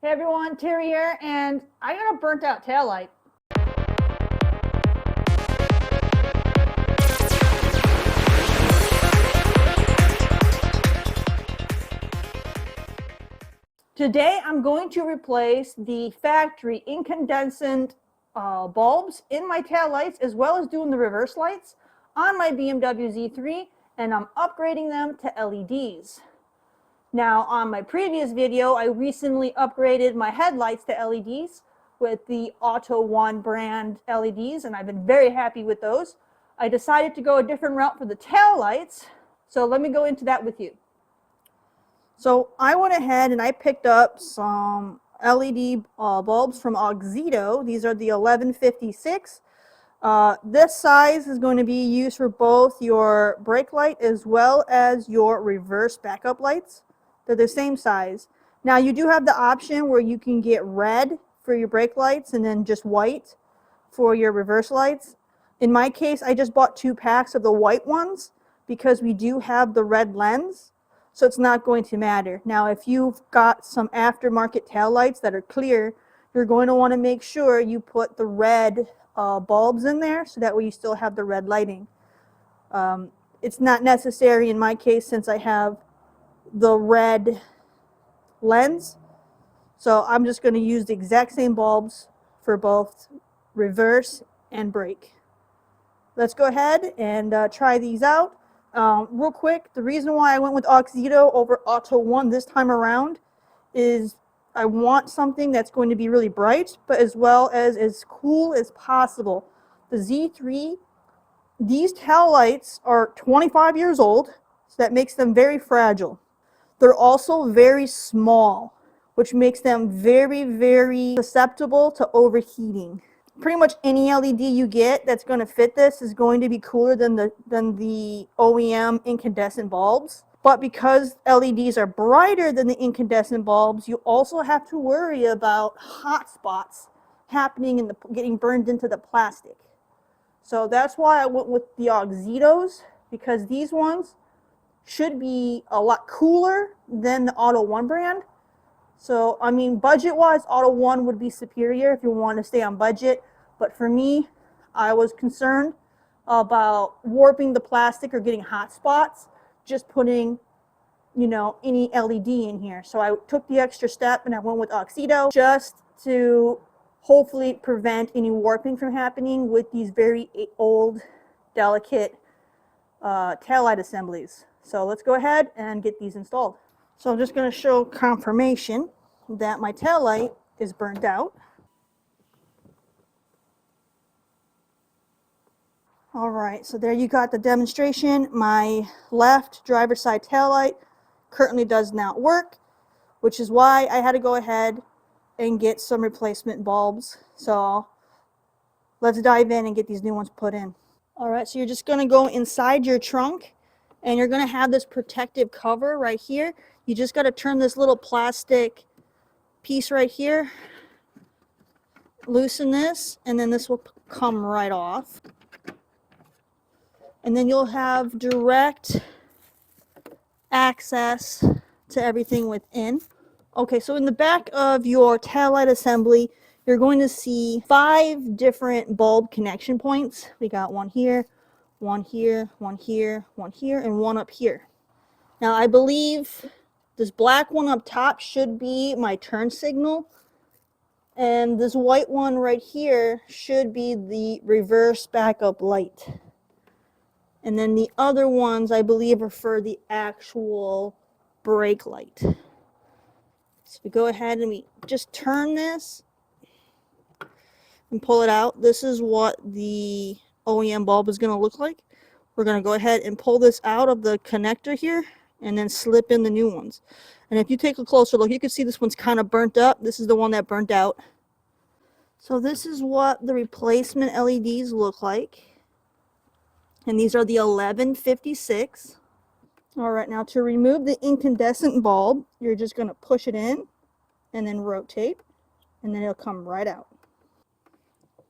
Hey everyone, Terry here, and I got a burnt out taillight. Today I'm going to replace the factory incandescent bulbs in my taillights, as well as doing the reverse lights on my BMW Z3, and I'm upgrading them to LEDs. Now, on my previous video, I recently upgraded my headlights to LEDs with the AutoOne brand LEDs, and I've been very happy with those. I decided to go a different route for the tail lights, so let me go into that with you. So I went ahead and I picked up some LED bulbs from AUXITO. These are the 1156. This size is going to be used for both your brake light as well as your reverse backup lights. They're the same size. Now you do have the option where you can get red for your brake lights and then just white for your reverse lights. In my case, I just bought 2 packs of the white ones because we do have the red lens, so it's not going to matter. Now if you've got some aftermarket tail lights that are clear, you're going to want to make sure you put the red bulbs in there, so that way you still have the red lighting. It's not necessary in my case since I have the red lens, so I'm just going to use the exact same bulbs for both reverse and brake. Let's go ahead and try these out. Real quick, the reason why I went with AUXITO over AutoOne this time around is I want something that's going to be really bright, but as well as cool as possible. The Z3, these tail lights are 25 years old, so that makes them very fragile. They're also very small, which makes them very, very susceptible to overheating. Pretty much any LED you get that's going to fit this is going to be cooler than the OEM incandescent bulbs. But because LEDs are brighter than the incandescent bulbs, you also have to worry about hot spots happening in getting burned into the plastic. So that's why I went with the AUXITOs, because these ones should be a lot cooler than the AutoOne brand. So, I mean, budget-wise, AutoOne would be superior if you want to stay on budget. But for me, I was concerned about warping the plastic or getting hot spots, just putting, you know, any LED in here. So I took the extra step and I went with AUXITO just to hopefully prevent any warping from happening with these very old, delicate taillight assemblies. So let's go ahead and get these installed. So I'm just going to show confirmation that my taillight is burnt out. Alright, so there you got the demonstration. My left driver's side taillight currently does not work, which is why I had to go ahead and get some replacement bulbs. So let's dive in and get these new ones put in. Alright, so you're just going to go inside your trunk and you're going to have this protective cover right here. You just got to turn this little plastic piece right here, loosen this, and then this will come right off. And then you'll have direct access to everything within. Okay, so in the back of your taillight assembly, you're going to see 5 different bulb connection points. We got one here, one here, one here, one here, and one up here. Now I believe this black one up top should be my turn signal, and this white one right here should be the reverse backup light. And then the other ones, I believe, are for the actual brake light. So we go ahead and we just turn this and pull it out. This is what the OEM bulb is going to look like. We're going to go ahead and pull this out of the connector here and then slip in the new ones. And if you take a closer look, you can see this one's kind of burnt up. This is the one that burnt out. So this is what the replacement LEDs look like. And these are the 1156. Alright, now to remove the incandescent bulb, you're just going to push it in and then rotate, and then it'll come right out.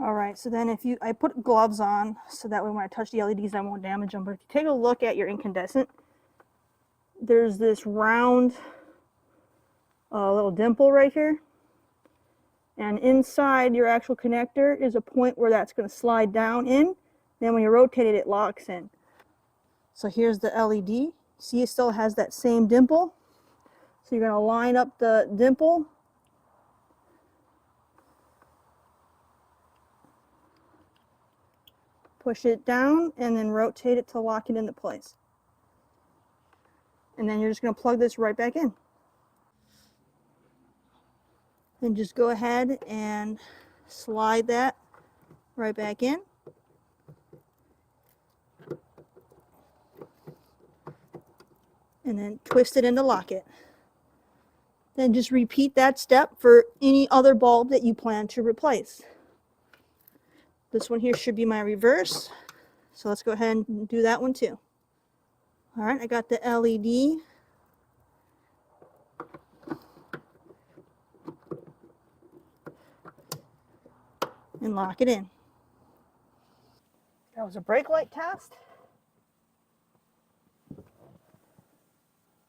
Alright, so then I put gloves on so that way when I touch the LEDs I won't damage them. But if you take a look at your incandescent, there's this round little dimple right here. And inside your actual connector is a point where that's going to slide down in. Then when you rotate it, it locks in. So here's the LED. See, it still has that same dimple. So you're going to line up the dimple. Push it down and then rotate it to lock it into place. And then you're just going to plug this right back in. Then just go ahead and slide that right back in. And then twist it in to lock it. Then just repeat that step for any other bulb that you plan to replace. This one here should be my reverse. So let's go ahead and do that one too. All right, I got the LED. And lock it in. That was a brake light test.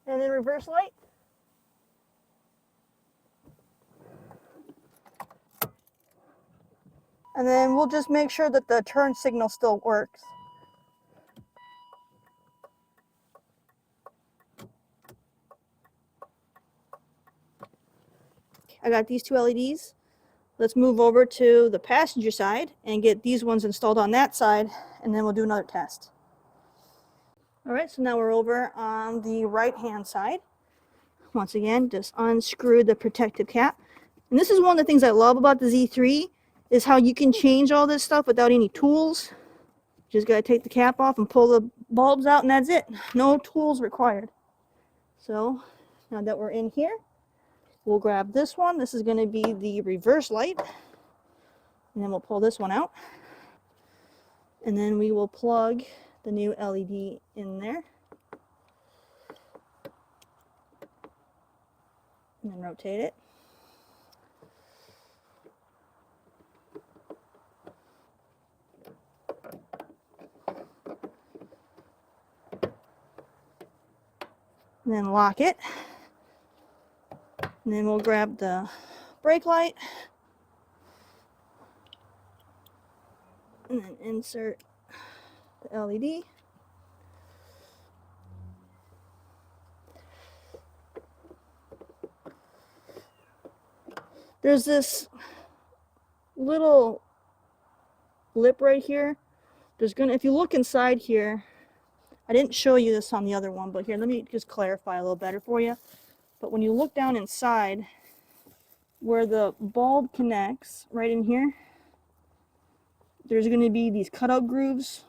And then reverse light. And then we'll just make sure that the turn signal still works. I got these two LEDs. Let's move over to the passenger side and get these ones installed on that side, and then we'll do another test. All right, so now we're over on the right-hand side. Once again, just unscrew the protective cap. And this is one of the things I love about the Z3, is how you can change all this stuff without any tools. Just gotta take the cap off and pull the bulbs out, and that's it. No tools required. So now that we're in here, we'll grab this one. This is going to be the reverse light. And then we'll pull this one out. And then we will plug the new LED in there. And then rotate it. And then lock it. And then we'll grab the brake light. And then insert the LED. There's this little lip right here. There's gonna, if you look inside here, I didn't show you this on the other one, but here, let me just clarify a little better for you. But when you look down inside, where the bulb connects, right in here, there's going to be these cutout grooves.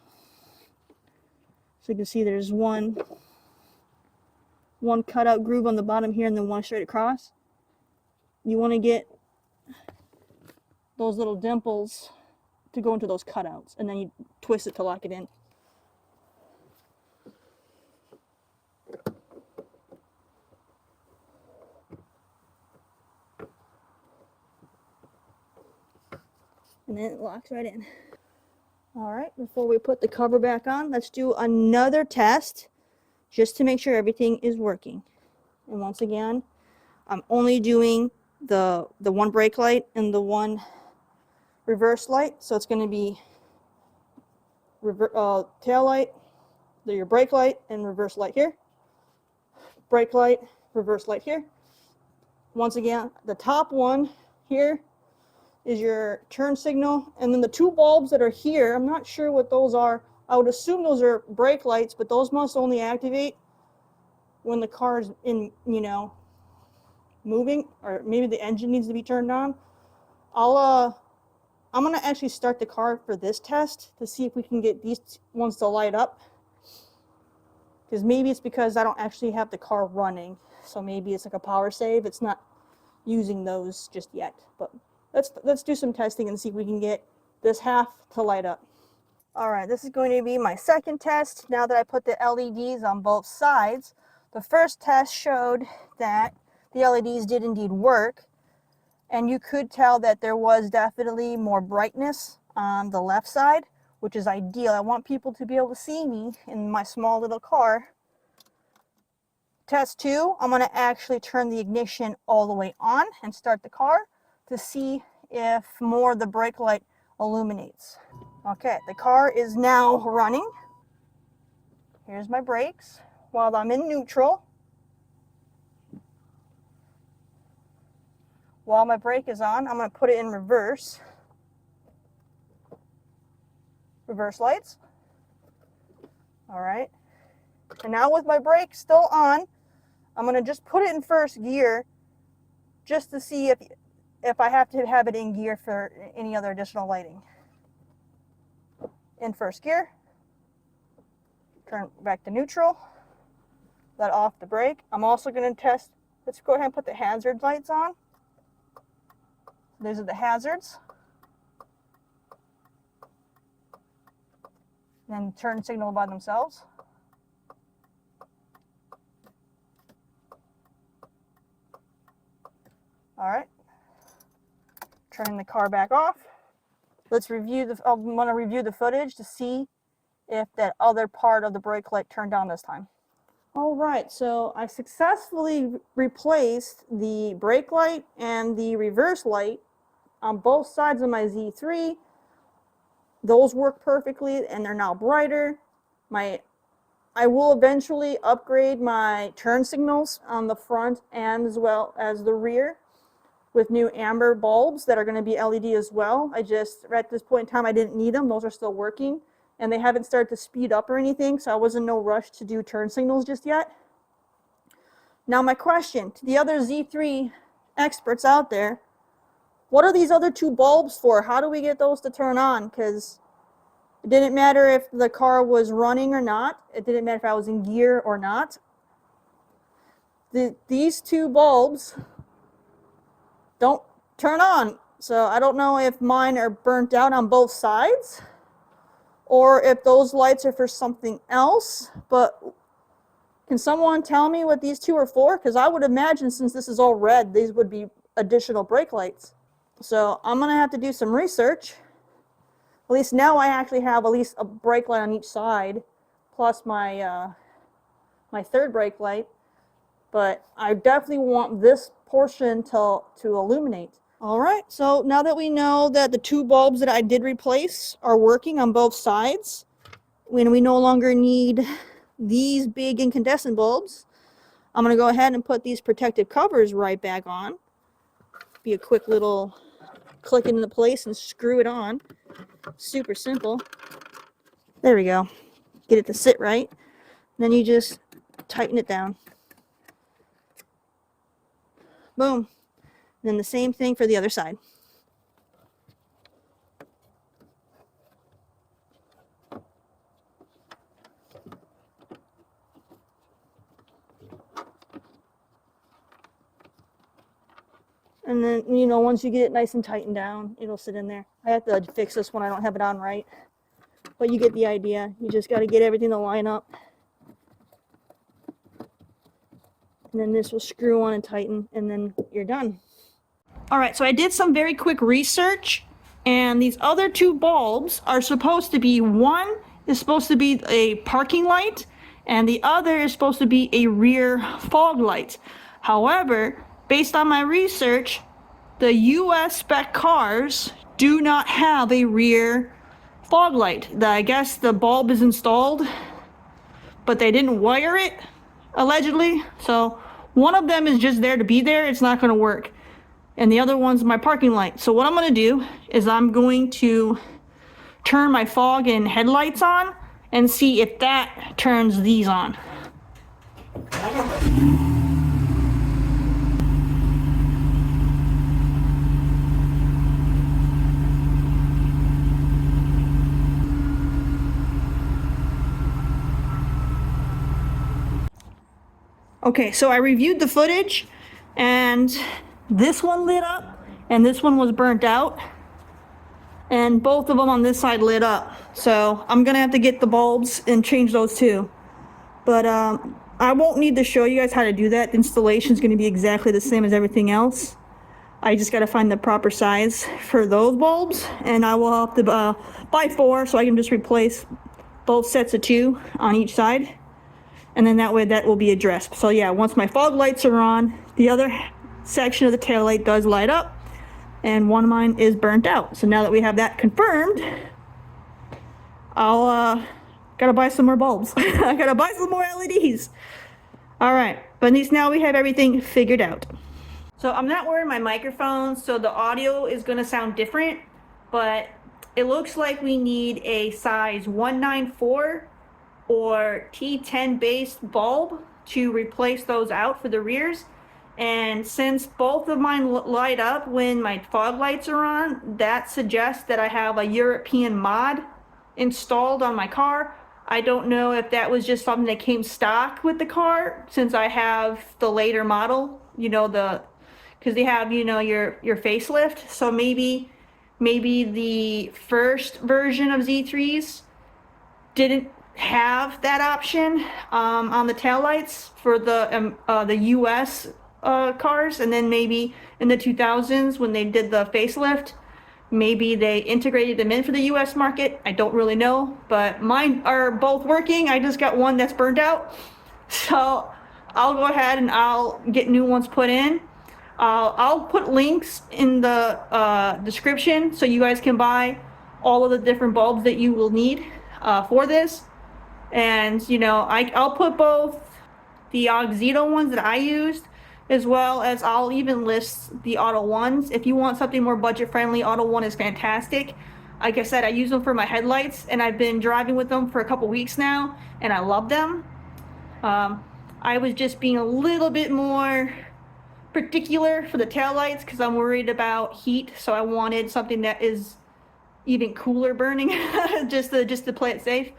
So you can see there's one cutout groove on the bottom here and then one straight across. You want to get those little dimples to go into those cutouts, and then you twist it to lock it in. And then it locks right in. All right, before we put the cover back on, let's do another test just to make sure everything is working. And once again, I'm only doing the one brake light and the one reverse light. So it's going to be tail light, your brake light, and reverse light here. Brake light, reverse light here. Once again, the top one here is your turn signal, and then the two bulbs that are here, I'm not sure what those are. I would assume those are brake lights, but those must only activate when the car is in, you know, moving, or maybe the engine needs to be turned on. I'm gonna actually start the car for this test to see if we can get these ones to light up, because maybe it's because I don't actually have the car running, so maybe it's like a power save. It's not using those just yet, but let's do some testing and see if we can get this half to light up. All right, this is going to be my second test now that I put the LEDs on both sides. The first test showed that the LEDs did indeed work, and you could tell that there was definitely more brightness on the left side, which is ideal. I want people to be able to see me in my small little car. Test 2, I'm going to actually turn the ignition all the way on and start the car. to see if more of the brake light illuminates. Okay, the car is now running. Here's my brakes while I'm in neutral. While my brake is on, I'm going to put it in reverse. Reverse lights. All right. And now with my brake still on, I'm going to just put it in first gear just to see if I have to have it in gear for any other additional lighting. In first gear. Turn back to neutral. Let off the brake. I'm also going to test, let's go ahead and put the hazard lights on. These are the hazards. Then turn signal by themselves. All right. Turning the car back off. Let's review the, I'm going to review the footage to see if that other part of the brake light turned on this time. All right, so I successfully replaced the brake light and the reverse light on both sides of my Z3. Those work perfectly and they're now brighter. I will eventually upgrade my turn signals on the front and as well as the rear with new amber bulbs that are going to be LED as well. At this point in time, I didn't need them. Those are still working and they haven't started to speed up or anything, so I was in no rush to do turn signals just yet. Now my question to the other Z3 experts out there, what are these other two bulbs for? How do we get those to turn on? Because it didn't matter if the car was running or not. It didn't matter if I was in gear or not. These two bulbs don't turn on. So I don't know if mine are burnt out on both sides or if those lights are for something else. But can someone tell me what these two are for? Because I would imagine since this is all red, these would be additional brake lights. So I'm going to have to do some research. At least now I actually have at least a brake light on each side, plus my my third brake light. But I definitely want this portion to illuminate. All right, so now that we know that the two bulbs that I did replace are working on both sides, when we no longer need these big incandescent bulbs, I'm going to go ahead and put these protective covers right back on. Be a quick little click it into place and screw it on. Super simple. There we go. Get it to sit right. Then you just tighten it down. Boom. And then the same thing for the other side. And then, you know, once you get it nice and tightened down, it'll sit in there. I have to fix this one. I don't have it on right. But you get the idea. You just got to get everything to line up. And then this will screw on and tighten, and then you're done. All right, so I did some very quick research, and these other two bulbs are supposed to be, one is supposed to be a parking light, and the other is supposed to be a rear fog light. However, based on my research, the US spec cars do not have a rear fog light. I guess the bulb is installed, but they didn't wire it, allegedly. So one of them is just there to be there. It's not going to work. And the other one's my parking light. So what I'm going to do is I'm going to turn my fog and headlights on and see if that turns these on. Okay, so I reviewed the footage, and this one lit up, and this one was burnt out, and both of them on this side lit up. So I'm gonna have to get the bulbs and change those too. But I won't need to show you guys how to do that. The installation is gonna be exactly the same as everything else. I just gotta find the proper size for those bulbs, and I will have to buy 4 so I can just replace both sets of 2 on each side. And then that way that will be addressed. So yeah, once my fog lights are on, the other section of the taillight does light up. and one of mine is burnt out. So now that we have that confirmed, I'll gotta buy some more bulbs. I gotta buy some more LEDs. All right, but at least now we have everything figured out. So I'm not wearing my microphone, so the audio is gonna sound different, but it looks like we need a size 194 or T10 based bulb to replace those out for the rears. And since both of mine light up when my fog lights are on, that suggests that I have a European mod installed on my car. I don't know if that was just something that came stock with the car, since I have the later model, you know, because they have, you know, your facelift. So maybe the first version of Z3s didn't have that option on the taillights for the US cars, and then maybe in the 2000s when they did the facelift, maybe they integrated them in for the US market. I don't really know, but mine are both working. I just got one that's burned out, so I'll go ahead and I'll get new ones put in. I'll put links in the description so you guys can buy all of the different bulbs that you will need for this. And you know, I'll put both the AUXITO ones that I used, as well as I'll even list the AutoOnes. If you want something more budget friendly, AutoOne is fantastic. Like I said, I use them for my headlights, and I've been driving with them for a couple weeks now, and I love them. I was just being a little bit more particular for the taillights because I'm worried about heat, so I wanted something that is even cooler burning just to play it safe.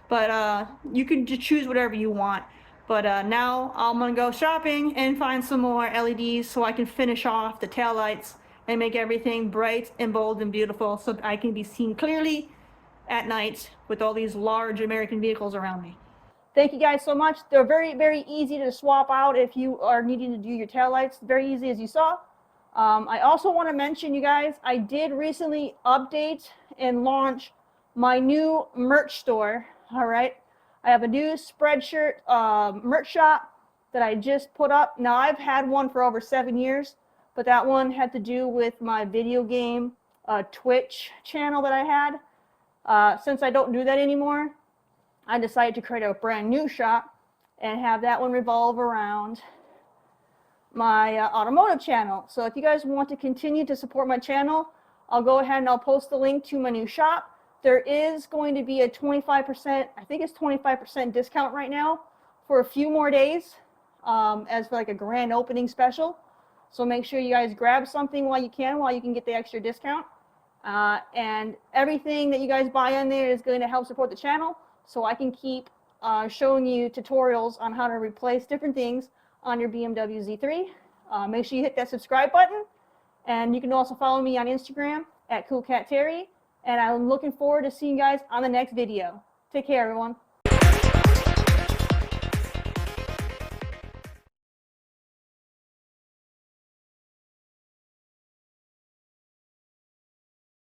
But you can just choose whatever you want. But now I'm gonna go shopping and find some more LEDs so I can finish off the taillights and make everything bright and bold and beautiful so I can be seen clearly at night with all these large American vehicles around me. Thank you guys so much. They're very, very easy to swap out if you are needing to do your taillights. Very easy, as you saw. I also want to mention, you guys, I did recently update and launch my new merch store. All right, I have a new Spreadshirt merch shop that I just put up. Now, I've had one for over 7 years, but that one had to do with my video game Twitch channel that I had. Since I don't do that anymore, I decided to create a brand new shop and have that one revolve around my automotive channel. So if you guys want to continue to support my channel, I'll go ahead and I'll post the link to my new shop. There is going to be a 25%, I think it's 25% discount right now for a few more days as for like a grand opening special. So make sure you guys grab something while you can get the extra discount. And everything that you guys buy on there is going to help support the channel, so I can keep showing you tutorials on how to replace different things on your BMW Z3. Make sure you hit that subscribe button, and you can also follow me on Instagram at CoolCatTerry. And I'm looking forward to seeing you guys on the next video. Take care, everyone.